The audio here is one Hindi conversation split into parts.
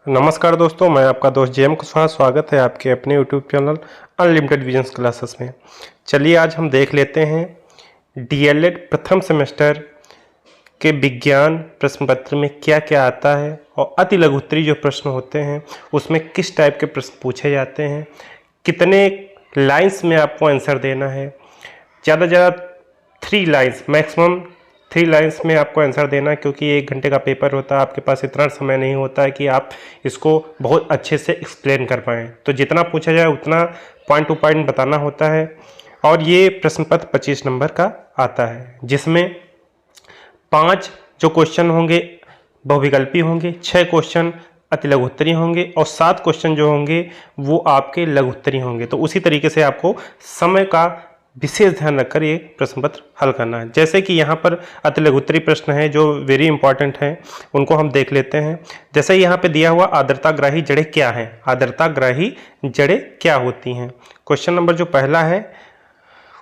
नमस्कार दोस्तों, मैं आपका दोस्त जेएम कुशवाहा। स्वागत है आपके अपने YouTube channel unlimited visions classes में। चलिए आज हम देख लेते हैं डीएलएड प्रथम सेमेस्टर के विज्ञान प्रश्न पत्र में क्या क्या आता है और अति लघुत्तरी जो प्रश्न होते हैं उसमें किस टाइप के प्रश्न पूछे जाते हैं, कितने लाइन्स में आपको आंसर देना है। ज़्यादा से ज़्यादा 3 लाइन्स, मैक्सिमम 3 लाइन्स में आपको आंसर देना है, क्योंकि 1 घंटे का पेपर होता है। आपके पास इतना समय नहीं होता है कि आप इसको बहुत अच्छे से एक्सप्लेन कर पाएँ। तो जितना पूछा जाए उतना पॉइंट टू पॉइंट बताना होता है। और ये प्रश्न पत्र 25 नंबर का आता है, जिसमें 5 जो क्वेश्चन होंगे बहुविकल्पी होंगे, 6 क्वेश्चन अति लघुत्तरी होंगे और 7 क्वेश्चन जो होंगे वो आपके लघुत्तरी होंगे। तो उसी तरीके से आपको समय का विशेष ध्यान रखकर ये प्रश्न पत्र हल करना है। जैसे कि यहाँ पर अति लघुत्तरी प्रश्न है जो वेरी इंपॉर्टेंट हैं, उनको हम देख लेते हैं। जैसे यहाँ पे दिया हुआ आर्द्रताग्राही जड़ें क्या हैं, आर्द्रताग्राही जड़ें क्या होती हैं। क्वेश्चन नंबर जो पहला है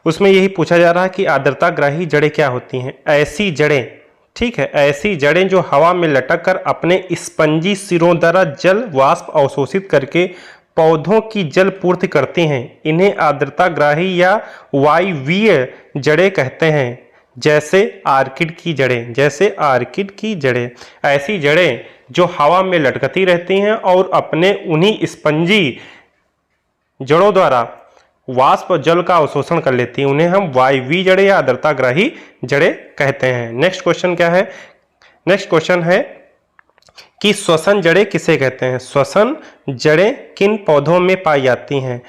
उसमें यही पूछा जा रहा है कि आर्द्रताग्राही जड़ें क्या होती हैं। ऐसी जड़ें, ठीक है, ऐसी जड़ें जो हवा में लटक कर अपने स्पंजी सिरों द्वारा जल वाष्प अवशोषित करके पौधों की जल पूर्ति करती हैं, इन्हें आर्द्रताग्राही या वायवीय जड़ें कहते हैं। जैसे आर्किड की जड़ें, जैसे आर्किड की जड़ें। ऐसी जड़ें जो हवा में लटकती रहती हैं और अपने उन्हीं स्पंजी जड़ों द्वारा वाष्प जल का अवशोषण कर लेती हैं, उन्हें हम वायवीय जड़ें या आर्द्रताग्राही जड़ें कहते हैं। नेक्स्ट क्वेश्चन क्या है? नेक्स्ट क्वेश्चन है कि श्वसन जड़ें किसे कहते हैं। श्वसन जड़ें किन पौधों में पाई जाती हैं?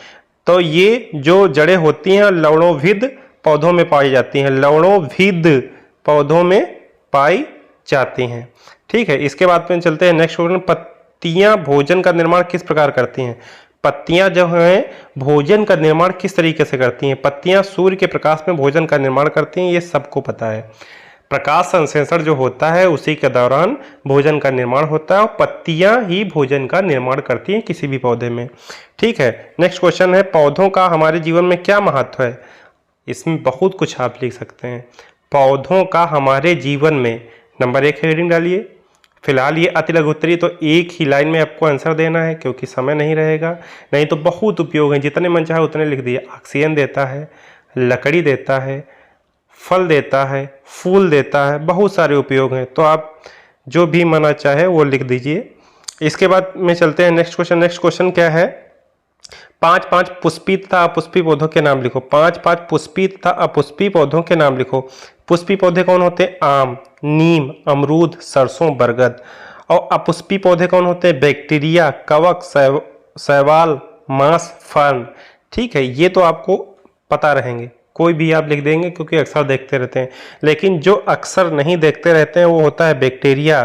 तो ये जो जड़ें होती हैं लवणोभिद पौधों में पाई जाती हैं, लवणोभिद पौधों में पाई जाती हैं। ठीक है, इसके बाद में चलते हैं नेक्स्ट क्वेश्चन। पत्तियां भोजन का निर्माण किस प्रकार करती हैं? पत्तियां जो हैं भोजन का निर्माण किस तरीके से करती हैं? पत्तियां सूर्य के प्रकाश में भोजन का निर्माण करती हैं, ये सबको पता है। प्रकाश संश्लेषण जो होता है उसी के दौरान भोजन का निर्माण होता है और पत्तियां ही भोजन का निर्माण करती हैं किसी भी पौधे में। ठीक है, नेक्स्ट क्वेश्चन है पौधों का हमारे जीवन में क्या महत्व है। इसमें बहुत कुछ आप लिख सकते हैं। पौधों का हमारे जीवन में, नंबर 1 हेडिंग डालिए। फिलहाल ये अति लघुत्तरी, तो एक ही लाइन में आपको आंसर देना है क्योंकि समय नहीं रहेगा, नहीं तो बहुत उपयोग है, जितने मन चाहे उतने लिख दिए। ऑक्सीजन देता है, लकड़ी देता है, फल देता है, फूल देता है, बहुत सारे उपयोग हैं। तो आप जो भी मना चाहे वो लिख दीजिए। इसके बाद में चलते हैं नेक्स्ट क्वेश्चन। नेक्स्ट क्वेश्चन क्या है? 5 पुष्पी तथा अपुष्पी पौधों के नाम लिखो। 5 पुष्पी तथा अपुष्पी पौधों के नाम लिखो। पुष्पी पौधे कौन होते हैं? आम, नीम, अमरूद, सरसों, बरगद। और अपुष्पी पौधे कौन होते हैं? बैक्टीरिया, कवक, शैवाल, मांस, फर्न। ठीक है, ये तो आपको पता रहेंगे, कोई भी आप लिख देंगे क्योंकि अक्सर देखते रहते हैं। लेकिन जो अक्सर नहीं देखते रहते हैं वो होता है बैक्टीरिया,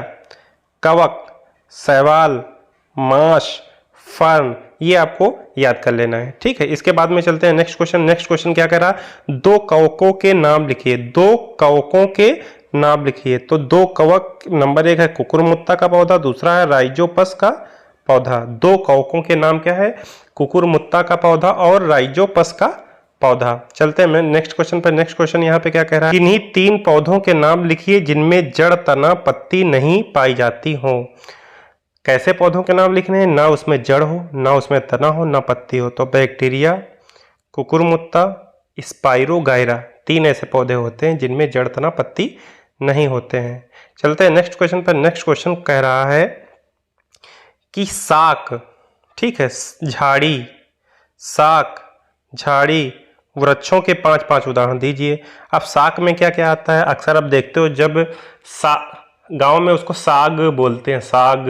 कवक, शैवाल, मांस, फर्न। ये आपको याद कर लेना है। ठीक है, इसके बाद में चलते हैं नेक्स्ट क्वेश्चन। नेक्स्ट क्वेश्चन क्या कह रहा? 2 कवकों के नाम लिखिए। 2 कवकों के नाम लिखिए। तो 2 कवक, नंबर 1 है कुकुरमुत्ता का पौधा, दूसरा है राइजोपस का पौधा। 2 कवकों के नाम क्या है? कुकुरमुत्ता का पौधा और राइजोपस का पौधा। चलते हैं नेक्स्ट क्वेश्चन पर। नेक्स्ट क्वेश्चन यहाँ पे क्या कह रहा है? किन्हीं 3 पौधों के नाम लिखिए जिनमें जड़, तना, पत्ती नहीं पाई जाती हो। कैसे पौधों के नाम लिखने हैं? ना उसमें जड़ हो, ना उसमें तना हो, ना पत्ती हो। तो बैक्टीरिया, कुकुरमुत्ता, स्पाइरोगाइरा, 3 ऐसे पौधे होते हैं जिनमें जड़, तना, पत्ती नहीं होते हैं। चलते हैं नेक्स्ट क्वेश्चन पर। नेक्स्ट क्वेश्चन कह रहा है कि साक, ठीक है, झाड़ी, साक, झाड़ी, वृक्षों के 5 उदाहरण दीजिए। अब साक में क्या क्या आता है? अक्सर आप देखते हो जब गांव में उसको साग बोलते हैं, साग,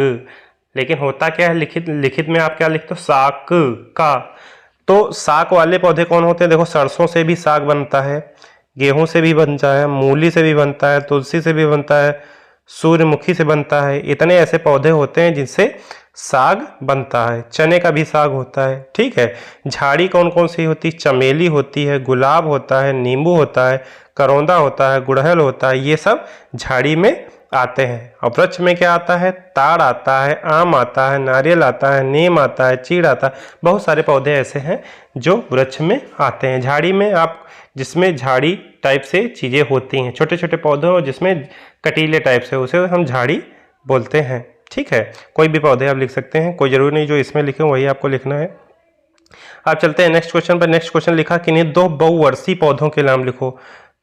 लेकिन होता क्या है लिखित में आप क्या लिखते हो? साक का। तो साक वाले पौधे कौन होते हैं? देखो, सरसों से भी साग बनता है, गेहूं से भी बनता है, मूली से भी बनता है, तुलसी से भी बनता है, सूर्यमुखी से बनता है। इतने ऐसे पौधे होते हैं जिनसे साग बनता है। चने का भी साग होता है। ठीक है, झाड़ी कौन कौन सी होती है? चमेली होती है, गुलाब होता है, नींबू होता है, करौंदा होता है, गुड़हल होता है, ये सब झाड़ी में आते हैं। और वृक्ष में क्या आता है? ताड़ आता है, आम आता है, नारियल आता है, नीम आता है, चीड़ आता है। बहुत सारे पौधे ऐसे हैं जो वृक्ष में आते हैं। झाड़ी में आप, जिसमें झाड़ी टाइप से चीज़ें होती हैं, छोटे छोटे पौधे और जिसमें कटीले टाइप से, उसे हम झाड़ी बोलते हैं। ठीक है, कोई भी पौधे आप लिख सकते हैं, कोई जरूरी नहीं जो इसमें लिखे वही आपको लिखना है। आप चलते हैं नेक्स्ट क्वेश्चन पर। नेक्स्ट क्वेश्चन लिखा किन्हीं दो बहुवर्षीय पौधों के नाम लिखो।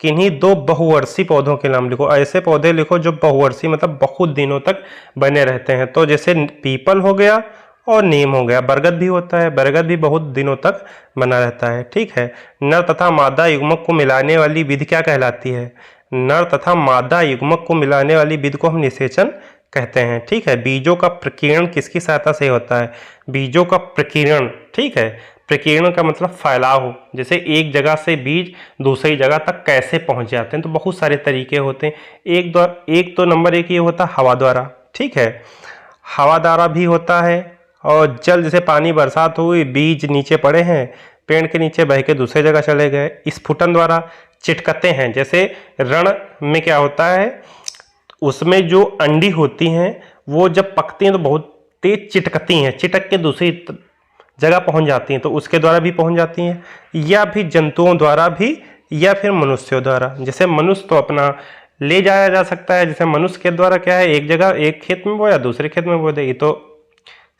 किन्हीं दो बहुवर्षीय पौधों के नाम लिखो। ऐसे पौधे लिखो जो बहुवर्षीय मतलब बहुत दिनों तक बने रहते हैं। तो जैसे पीपल हो गया और नीम हो गया। बरगद भी होता है, बरगद भी बहुत दिनों तक बना रहता है। ठीक है, नर तथा मादा युग्मक को मिलाने वाली विधि क्या कहलाती है? नर तथा मादा युग्मक को मिलाने वाली विधि को हम निषेचन कहते हैं। ठीक है, बीजों का प्रकीर्णन किसकी सहायता से होता है? बीजों का प्रकीर्णन, ठीक है, प्रकीर्णन का मतलब फैलाव, जैसे एक जगह से बीज दूसरी जगह तक कैसे पहुंच जाते हैं, तो बहुत सारे तरीके होते हैं। एक तो नंबर एक ये होता है हवा द्वारा। ठीक है, हवा द्वारा भी होता है, और जल, जैसे पानी बरसात हुई, बीज नीचे पड़े हैं, पेड़ के नीचे बह के दूसरी जगह चले गए। स्फुटन द्वारा चिटकते हैं, जैसे रण में क्या होता है, उसमें जो अंडी होती हैं वो जब पकती हैं तो बहुत तेज चिटकती हैं, चिटक के दूसरी जगह पहुंच जाती हैं, तो उसके द्वारा भी पहुंच जाती हैं। या फिर जंतुओं द्वारा भी, या फिर मनुष्यों द्वारा। जैसे मनुष्य तो अपना ले जाया जा सकता है, जैसे मनुष्य के द्वारा क्या है, एक जगह एक खेत में बोया दूसरे खेत में बो दे, ये तो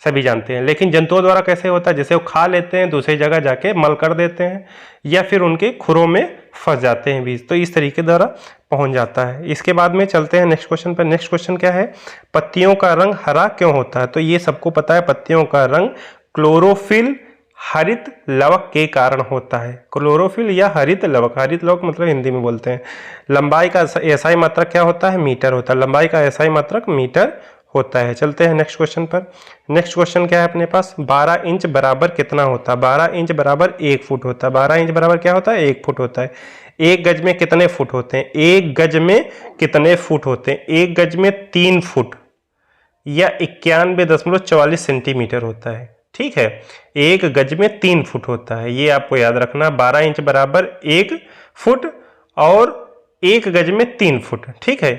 सभी जानते हैं। लेकिन जंतुओं द्वारा कैसे होता है, जैसे वो खा लेते हैं, दूसरी जगह जाके मल कर देते हैं, या फिर उनके खुरों में फंस जाते हैं बीज, तो इस तरीके द्वारा पहुंच जाता है। इसके बाद में चलते हैं नेक्स्ट क्वेश्चन पर। नेक्स्ट क्वेश्चन क्या है, पत्तियों का रंग हरा क्यों होता है? तो ये सबको पता है, पत्तियों का रंग क्लोरोफिल हरित लवक के कारण होता है। क्लोरोफिल या हरित लवक, हरित लवक मतलब हिंदी में बोलते हैं। लंबाई का एसआई मात्रक क्या होता है? मीटर होता है। लंबाई का एसआई मात्रक मीटर होता है। चलते हैं नेक्स्ट क्वेश्चन पर। नेक्स्ट क्वेश्चन क्या है अपने पास, 12 इंच बराबर कितना होता है? 12 इंच बराबर 1 फुट होता है। 12 इंच बराबर क्या होता है? 1 फुट होता है। 1 गज में कितने फुट होते हैं? 1 गज में कितने फुट होते हैं? 1 गज में 3 फुट या 91.44 सेंटीमीटर होता है। ठीक है, 1 गज में 3 फुट होता है, ये आपको याद रखना। 12 इंच बराबर 1 फुट और 1 गज में 3 फुट। ठीक है,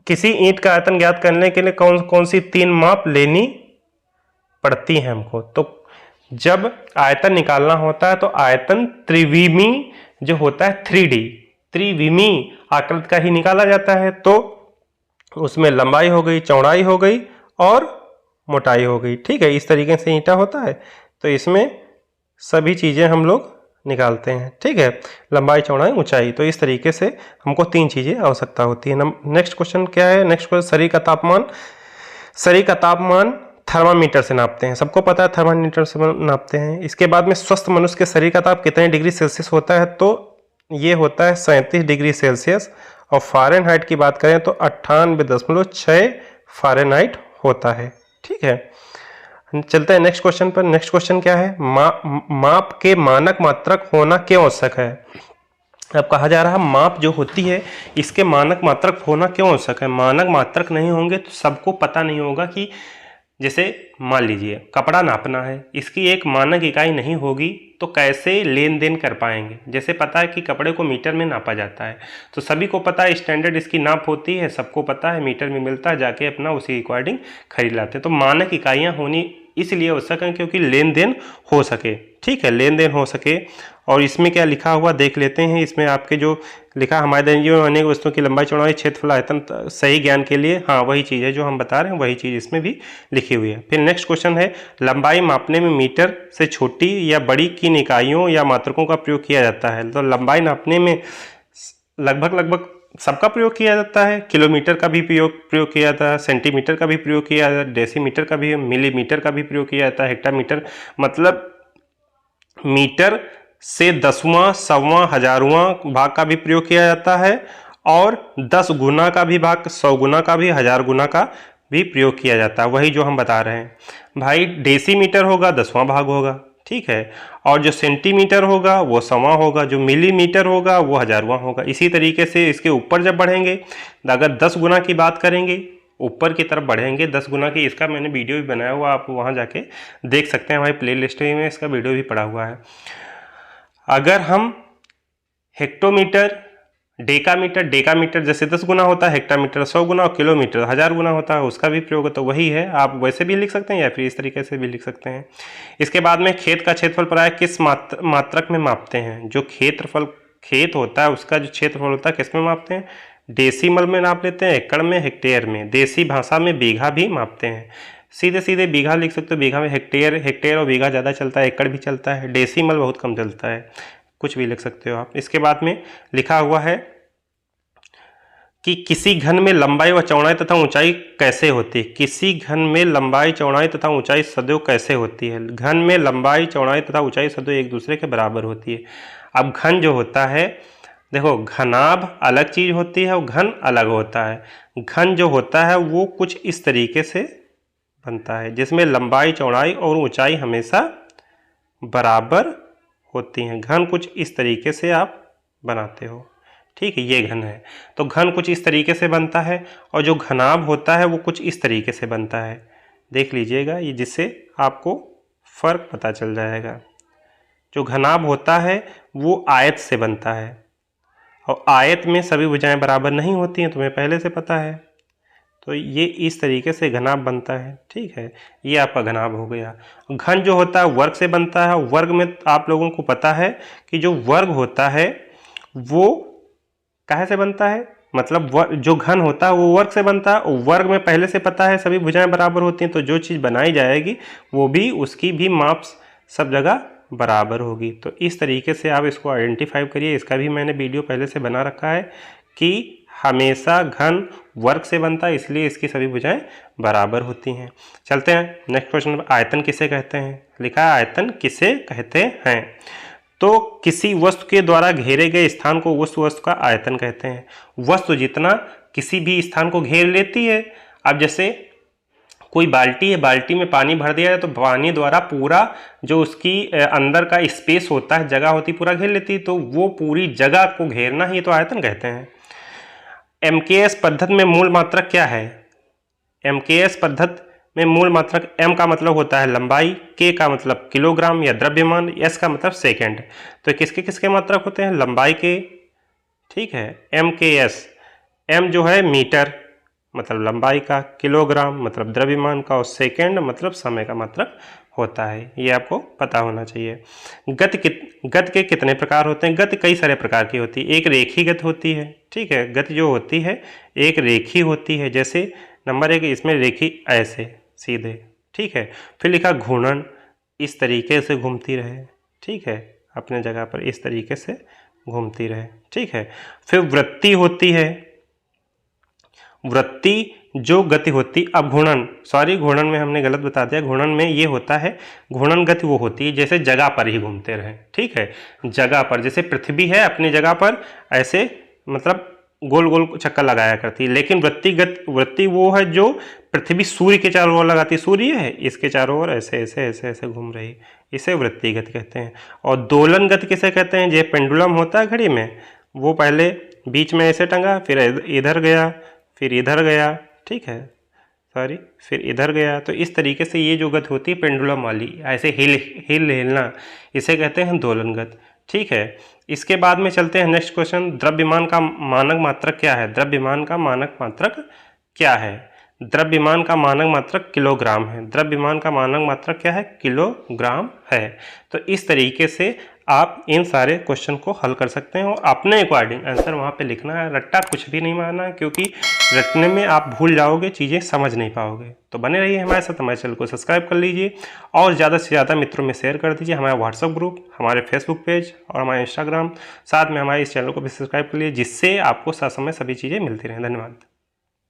किसी ईंट का आयतन ज्ञात करने के लिए कौन कौन सी 3 माप लेनी पड़ती है हमको? तो जब आयतन निकालना होता है तो आयतन त्रिविमी जो होता है 3D त्रिविमी आकृति का ही निकाला जाता है। तो उसमें लंबाई हो गई, चौड़ाई हो गई और मोटाई हो गई। ठीक है, इस तरीके से ईंटा होता है, तो इसमें सभी चीज़ें हम लोग निकालते हैं। ठीक है, लंबाई, चौड़ाई, ऊंचाई, तो इस तरीके से हमको 3 चीज़ें आवश्यकता होती है। नेक्स्ट क्वेश्चन क्या है? नेक्स्ट क्वेश्चन, शरीर का तापमान। शरीर का तापमान थर्मामीटर से नापते हैं, सबको पता है थर्मामीटर से नापते हैं। इसके बाद में स्वस्थ मनुष्य के शरीर का ताप कितने डिग्री सेल्सियस होता है? तो ये होता है 37 डिग्री सेल्सियस, और फ़ारेनहाइट की बात करें तो 98.6 फ़ारेनहाइट होता है। ठीक है, चलते हैं नेक्स्ट क्वेश्चन पर। नेक्स्ट क्वेश्चन क्या है, माप के मानक मात्रक होना क्यों आवश्यक है? अब कहा जा रहा है माप जो होती है इसके मानक मात्रक होना क्यों आवश्यक है? मानक मात्रक नहीं होंगे तो सबको पता नहीं होगा कि, जैसे मान लीजिए कपड़ा नापना है, इसकी एक मानक इकाई नहीं होगी तो कैसे लेन देन कर पाएंगे? जैसे पता है कि कपड़े को मीटर में नापा जाता है, तो सभी को पता है स्टैंडर्ड इसकी नाप होती है, सबको पता है मीटर में मिलता है, जाके अपना उसी अकॉर्डिंग खरीद लाते हैं। तो मानक इकाइयाँ होनी इसलिए आवश्यक है क्योंकि लेन देन हो सके। ठीक है, लेन देन हो सके। और इसमें क्या लिखा हुआ देख लेते हैं। इसमें आपके जो लिखा, हमारे दैनिक में अनेक वस्तुओं की लंबाई, चौड़ाई, क्षेत्रफल, आयतन, सही ज्ञान के लिए, हाँ वही चीज़ है जो हम बता रहे हैं, वही चीज़ इसमें भी लिखी हुई है। फिर नेक्स्ट क्वेश्चन है, लंबाई मापने में मीटर से छोटी या बड़ी किन इकाइयों या मात्रकों का प्रयोग किया जाता है? तो लंबाई नापने में लगभग सबका प्रयोग किया जाता है। किलोमीटर का भी प्रयोग किया जाता है, सेंटीमीटर का भी प्रयोग किया जाता है, डेसीमीटर का भी, मिलीमीटर का भी प्रयोग किया जाता है, हेक्टामीटर मतलब मीटर से 10वां, 100वां, 1000वां भाग का भी प्रयोग किया जाता है, और 10 गुना का भी भाग, 100 गुना का भी, 1000 गुना का भी प्रयोग किया जाता है। वही जो हम बता रहे हैं भाई, डेसीमीटर होगा 10वां भाग होगा। ठीक है, और जो सेंटीमीटर होगा वो 100वां होगा, जो मिलीमीटर होगा वो 1000वां होगा। इसी तरीके से इसके ऊपर जब बढ़ेंगे, अगर 10 गुना की बात करेंगे, ऊपर की तरफ बढ़ेंगे 10 गुना की, इसका मैंने वीडियो भी बनाया हुआ, आप वहाँ जाके देख सकते हैं, हमारी प्ले लिस्ट में इसका वीडियो भी पड़ा हुआ है। अगर हम हेक्टोमीटर, डेकामीटर जैसे 10 गुना होता है, हेक्टामीटर 100 गुना, और किलोमीटर 1000 गुना होता है, उसका भी प्रयोग तो वही है। आप वैसे भी लिख सकते हैं या फिर इस तरीके से भी लिख सकते हैं। इसके बाद में खेत का क्षेत्रफल प्रायः किस मात्रक में मापते हैं? जो खेत होता है उसका जो क्षेत्रफल होता है किस में मापते हैं? डेसिमल में नाप लेते हैं, एकड़ में, हेक्टेयर में। देसी भाषा में बीघा भी मापते हैं। सीधे सीधे बीघा लिख सकते हो, बीघा में हेक्टेयर और बीघा ज़्यादा चलता है, एकड़ भी चलता है, डेसिमल बहुत कम चलता है, कुछ भी लिख सकते हो आप। इसके बाद में लिखा हुआ है कि किसी घन में लंबाई व चौड़ाई तथा ऊंचाई कैसे होती है। किसी घन में लंबाई, चौड़ाई तथा ऊंचाई सदैव कैसे होती है। घन में लंबाई, चौड़ाई तथा ऊंचाई सदैव एक दूसरे के बराबर होती है। अब घन जो होता है, देखो घनाभ अलग चीज होती है और घन अलग होता है। घन जो होता है वो कुछ इस तरीके से बनता है जिसमें लंबाई, चौड़ाई और ऊंचाई हमेशा बराबर होती हैं। घन कुछ इस तरीके से आप बनाते हो, ठीक है, ये घन है। तो घन कुछ इस तरीके से बनता है और जो घनाभ होता है वो कुछ इस तरीके से बनता है। देख लीजिएगा ये, जिससे आपको फर्क पता चल जाएगा। जो घनाभ होता है वो आयत से बनता है और आयत में सभी भुजाएं बराबर नहीं होती हैं, तुम्हें पहले से पता है। तो ये इस तरीके से घनाभ बनता है, ठीक है, ये आपका घनाभ हो गया। घन जो होता है वर्ग से बनता है। वर्ग में आप लोगों को पता है कि जो वर्ग होता है वो काहे से बनता है, मतलब जो घन होता है वो वर्ग से बनता है और वर्ग में पहले से पता है सभी भुजाएं बराबर होती हैं, तो जो चीज़ बनाई जाएगी वो भी, उसकी भी माप सब जगह बराबर होगी। तो इस तरीके से आप इसको आइडेंटिफाई करिए। इसका भी मैंने वीडियो पहले से बना रखा है कि हमेशा घन वर्ग से बनता है, इसलिए इसकी सभी भुजाएं बराबर होती हैं। चलते हैं नेक्स्ट क्वेश्चन पर। आयतन किसे कहते हैं, लिखा है आयतन किसे कहते हैं। तो किसी वस्तु के द्वारा घेरे गए स्थान को उस वस्तु का आयतन कहते हैं। वस्तु जितना किसी भी स्थान को घेर लेती है, अब जैसे कोई बाल्टी है, बाल्टी में पानी भर दिया है तो पानी द्वारा पूरा जो उसकी अंदर का स्पेस होता है, जगह होती, पूरा घेर लेती है, तो वो पूरी जगह को घेरना ही तो आयतन कहते हैं। एमकेएस पद्धति में मूल मात्रक क्या है। एमकेएस पद्धति में मूल मात्रक, एम का मतलब होता है लंबाई, के का मतलब किलोग्राम या द्रव्यमान, एस का मतलब सेकंड। तो किसके किसके मात्रक होते हैं, लंबाई के, ठीक है, एम के एस। एम जो है मीटर मतलब लंबाई का, किलोग्राम मतलब द्रव्यमान का और सेकंड मतलब समय का मात्रक होता है। ये आपको पता होना चाहिए। गति के कितने प्रकार होते हैं। गति कई सारे प्रकार की होती है। एक रेखी गति होती है, ठीक है, गति जो होती है एक रेखी होती है। जैसे नंबर 1 इसमें रेखी ऐसे सीधे, ठीक है। फिर लिखा घूर्णन, इस तरीके से घूमती रहे, ठीक है, अपने जगह पर इस तरीके से घूमती रहे, ठीक है। फिर वृत्ति होती है। वृत्ति जो गति होती, अब घूर्णन में हमने गलत बता दिया। घूर्णन में ये होता है, घूर्णन गति वो होती है जैसे जगह पर ही घूमते रहे, ठीक है, जगह पर। जैसे पृथ्वी है अपनी जगह पर ऐसे मतलब गोल गोल चक्कर लगाया करती है। लेकिन वृत्ति वो है जो पृथ्वी सूर्य के चारों ओर लगाती। सूर्य है, इसके चारों ओर ऐसे ऐसे ऐसे ऐसे घूम रही, इसे वृत्ति गति कहते हैं। और दोलन गति किसे कहते हैं। जो पेंडुलम होता है घड़ी में, वो पहले बीच में ऐसे टंगा, फिर इधर गया, फिर इधर गया, ठीक है, फिर इधर गया। तो इस तरीके से ये जो गति होती है पेंडुलम वाली, ऐसे हिलना, इसे कहते हैं दोलन गति, ठीक है। इसके बाद में चलते हैं नेक्स्ट क्वेश्चन। द्रव्यमान का मानक मात्रक क्या है। द्रव्यमान का मानक मात्रक क्या है। द्रव्यमान का मानक मात्रक किलोग्राम है। द्रव्यमान का मानक मात्रक क्या है, किलोग्राम है। तो इस तरीके से आप इन सारे क्वेश्चन को हल कर सकते हैं और अपने अकॉर्डिंग आंसर वहाँ पे लिखना है। रट्टा कुछ भी नहीं मारना है, क्योंकि रटने में आप भूल जाओगे, चीज़ें समझ नहीं पाओगे। तो बने रहिए हमारे साथ, हमारे चैनल को सब्सक्राइब कर लीजिए और ज़्यादा से ज़्यादा मित्रों में शेयर कर दीजिए। हमारा व्हाट्सअप ग्रुप, हमारे फेसबुक पेज और हमारे इंस्टाग्राम, साथ में हमारे इस चैनल को भी सब्सक्राइब कर लीजिए, जिससे आपको समय सभी चीज़ें मिलती रहें। धन्यवाद।